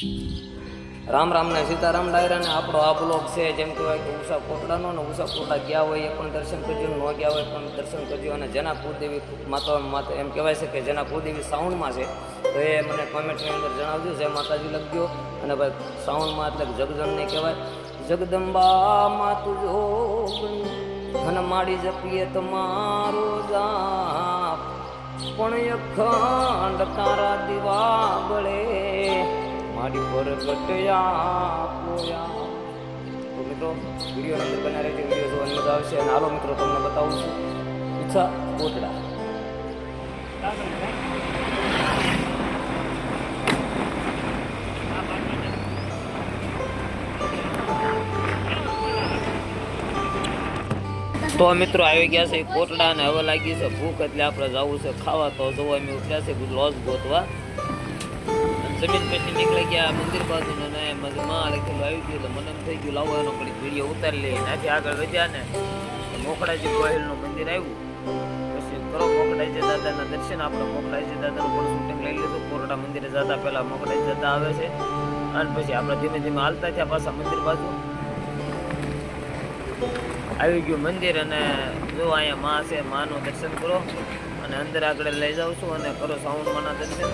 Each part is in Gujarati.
રામ રામ ને સીતારામ ડાયરા ને આપણો આ બ્લોગ છે જેમ કહેવાય કે ઉષા કોટડાનો ને ઉષા કોટડા ગયા હોય એ પણ દર્શન કરજો, ન ગયા હોય પણ દર્શન કરજો. અને જેના કુળદેવી માતા એમ કહેવાય છે કે જેના કુળદેવી સાઉન્ડમાં છે તો એ મને કોમેન્ટની અંદર જણાવજો. જય માતાજી લખજો. અને ભાઈ સાઉન્ડમાં એટલે જગજનને કહેવાય જગદંબા માતું જોગ ધન માડી જપીએ તમારો જાપ પણ અખંડ તારા દીવા બળે મારી પર ગટયા પોયા. તો મિત્રો વિડીયોની અંદર બના રહેજો, વિડીયો જોવાની મજા આવશે. અને હાલો મિત્રો તમને બતાવું છું ઉષા કોટડા. તો મિત્રો આવી ગયા છે કોટડા અને હવે લાગી છે ભૂખ એટલે આપણે જવું છે ખાવા. તો જોવા અમે ઉઠ્યા છે લોજ ગોતવા. જમીન પછી નીકળી ગયા મંદિર બાજુ ને માં લખેલું આવી ગયું એટલે મને એમ થઈ ગયું લાવો એનો ઘડી વિડીયો ઉતારી લઈએ. ત્યાંથી આગળ વધ્યા ને મોખડાજી ગોહિલનું મંદિર આવ્યું. પછી કરો મોખડાજી દાદાના દર્શન. આપણે મોખડાજી દાદાનું પણ શૂટિંગ લઈ લીધું. કોરડા મંદિરે જતા પહેલા મોખડાજી દાદા આવે છે અને પછી આપણે ધીમે ધીમે હાલતા થયા પાછા મંદિર બાજુ. આવી ગયું મંદિર અને જો અહીંયા માં છે, માનું દર્શન કરો અને અંદર આગળ લઈ જાઉં છું અને કરો સાઉન્ડમાંના દર્શન.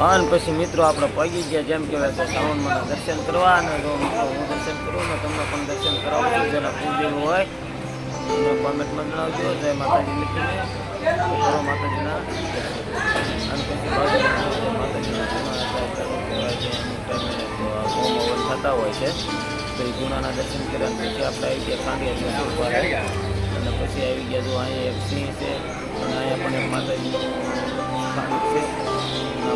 અને પછી મિત્રો આપણે પગી ગયા જેમ કહેવાય કે શ્રાવણમાં દર્શન કરવા. અને જો મિત્રો હું દર્શન કરું ને તમને પણ દર્શન કરાવું છું. જેના કુળદેવ હોય તમે કોમેન્ટમાં જણાવજો. જય માતાજી લખીને કરો માતાજીના. અને પછી માતાજીના થતા હોય છે તો એ ગુણાના દર્શન કર્યા. પછી આપણે આવી ગયા ખાંડિયા અને પછી આવી ગયા જો અહીંયા એક સિંહ છે અને અહીંયા પણ એક માતાજીનું સ્થાનિક છે.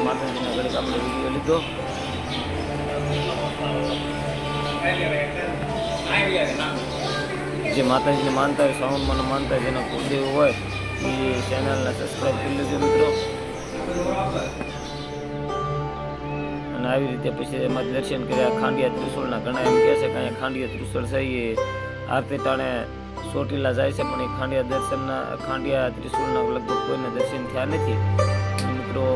માતાજીના ઘડીક આપણે વિડીયો લીધો. જે માતાજીને માનતા હોય, શ્રાવણમાં માનતા હોય, જેના કુળદેવ હોય એ ચેનલને સબસ્ક્રાઈબ કરી લેજો મિત્રો. અને આવી રીતે પછી એમાં દર્શન કર્યા. ખાંડિયા ત્રિશુળના ઘણા એમ કહે છે કે અહીંયા ખાંડિયા ત્રિશુળ છે એ આરતી ટાણે ચોટીલા જાય છે પણ એ ખાંડિયા ત્રિશુળના લગભગ કોઈને દર્શન થયા નથી મિત્રો.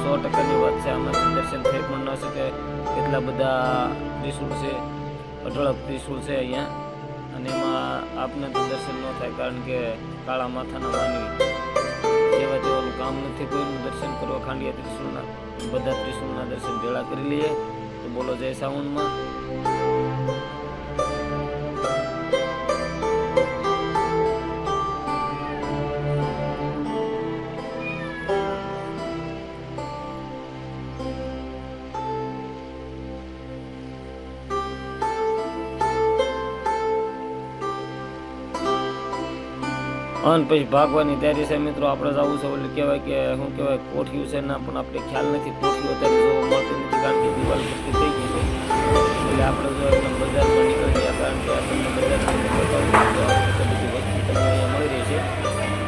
100%ની વાત છે. આમાંથી દર્શન થઈ પણ ન શકે. કેટલા બધા ત્રિશુળ છે, અઢળક ત્રિશુળ છે અહીંયા. અને એમાં આપને તો દર્શન ન થાય કારણ કે કાળા માથાના માનવી જેવા તેવાનું કામ નથી કોઈનું દર્શન કરવા. ખાંડિયા ત્રિશુળના બધા ત્રિશુળના દર્શન ભેળા કરી લઈએ. તો બોલો જય સાઉન્ડમાં. અને પછી ભાગવાની તૈયારી છે મિત્રો. આપણે જવું છે ઓલું કહેવાય કે શું કહેવાય કોઠિયું છે ના પણ આપણે ખ્યાલ નથી. કોઠિયું અત્યારે જોવા મળતી નથી કારણ કે દિવાલ પૂરતી થઈ ગઈ છે. એટલે આપણે જો એકદમ બજારમાં નીકળી ગયા કારણ કે આપણને બજારમાં બધી વસ્તુ તમને અહીંયા મળી રહી છે.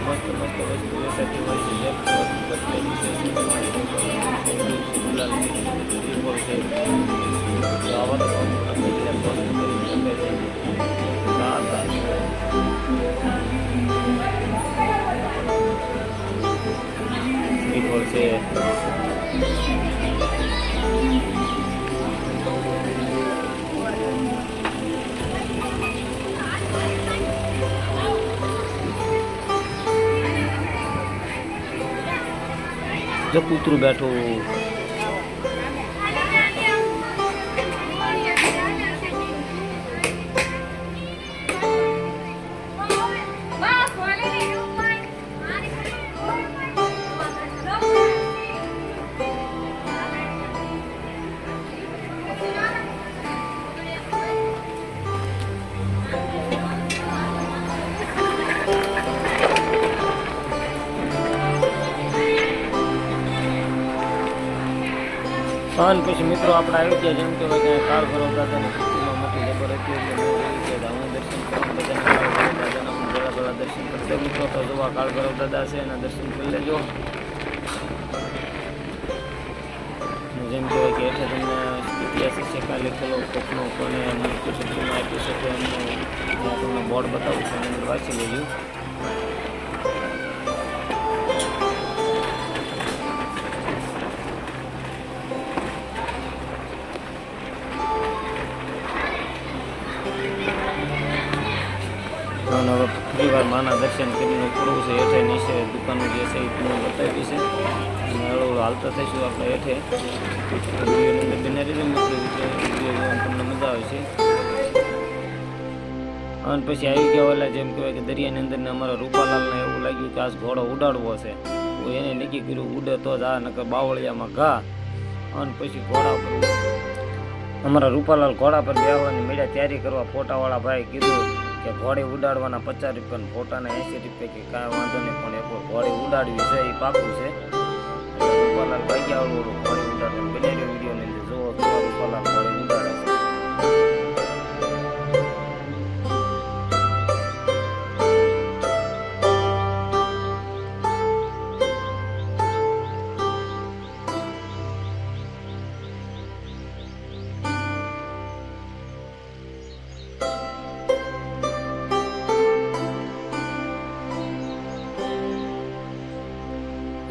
મસ્ત મસ્ત વસ્તુ વેચાતી હોય છે. જેમ કે વસ્તુ બદલેલી છે આવા તો છે. જો કૂતરું બેઠું. અને પછી મિત્રો આપણે આવી ગયા જેમ કે કાળ ભરો દાદાની સ્થિતિમાં મોટી જબર હતી એટલે હું દર્શન કરવા બધાને દાદાના ભેળા દર્શન કરતા મિત્રો. તો જોવા કાળ ભરો દાદા છે એના દર્શન કરી લેજો. જેમ કહેવાય કે એટલે તમને ઇતિહાસ શેખા લખેલો કોકનો કોને મૃત્યુ સૂચિમાં આપ્યું છે તો એમનું તમને બોર્ડ બતાવું છું એની અંદર વાંચી લેજો. અને હવે ફરી વાર માના દર્શન કરીને ઉપડવું છે. હેઠે નીચે દુકાનો જે છે એ તમને બતાવી છે. અને હળવું હાલતા થઈશું આપણે હેઠે. વિડીયોની અંદર બનાવી દઈએ મિત્રો, વિડીયો જોવાની તમને મજા આવે છે. અને પછી આવી ગયા ઓલા જેમ કહેવાય કે દરિયાની અંદર ને અમારા રૂપાલાલને એવું લાગ્યું કે આજ ઘોડો ઉડાડવો છે. તો એને નક્કી કર્યું ઉડે તો જ આ નકર બાવળિયામાં ઘા. અને પછી ઘોડા પર અમારા રૂપાલાલ ઘોડા પર બેસવાની મેળા તૈયારી કરવા ફોટાવાળા ભાઈ કીધું કે ઘોડે ઉડાડવાના 50 રૂપિયા, ફોટાના 80 રૂપિયા, કે કાંઈ વાંધો નહીં પણ એક ઘોડે ઉડાડવી છે એ પાકું છે. રૂપાલાલ ભાઈ ગયા ઘોડે ઉડાડવાનું બનાવ્યો વિડીયોની અંદર જુઓ કેવા રૂપાલાલ ઘોડે ઉડાડે છે.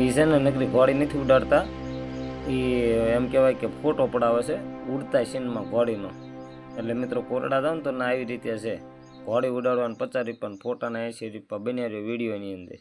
એ છે ને નકરી ઘોડી નથી ઉડાડતા, એ એમ કહેવાય કે ફોટો પડાવે છે ઉડતા સીનમાં ઘોડીનો. એટલે મિત્રો કોરડા જાવ ને તો ના આવી રીતે છે, ઘોડી ઉડાડવાના 50 રૂપિયા, ફોટાના 80 રૂપિયા બન્યા રહ્યો વિડીયોની અંદર.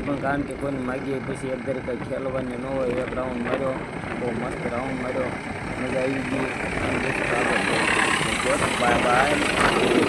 પણ કારણ કે કોઈને માગીએ પછી એક ઘરે કંઈ ખેલવાની ન હોય, એક રાઉન્ડ માર્યો, બહુ મસ્ત રાઉન્ડ માર્યો, મજા આવી ગઈ. Bye bye.